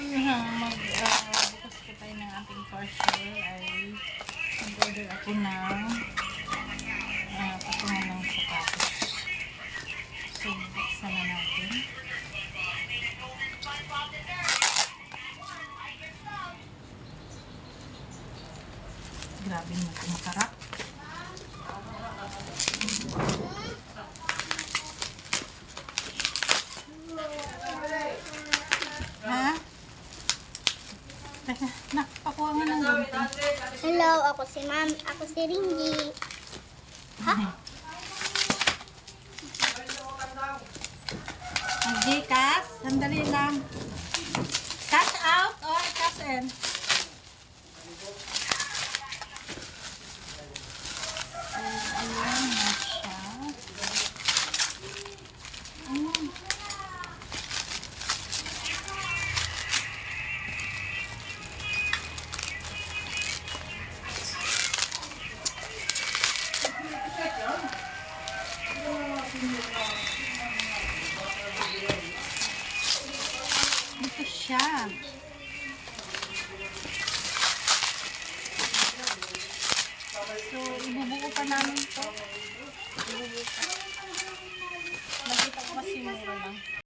bukas ko tayo ng ating parcel ay mag-order ako ng patungan ng sapatos. So, buksan na natin. Grabe mo ito makarap. Ha? Napakuha nga ng gunting. Hello, ako si Ma'am. Ako si Ringy. Ha? Okay, cash. Sandali lang. Cash out or cash in? Ayan na siya. Ayan. Ito siya. So, ibubuo pa namin ito. Ibubuo pa. Nakita ko kasi mura.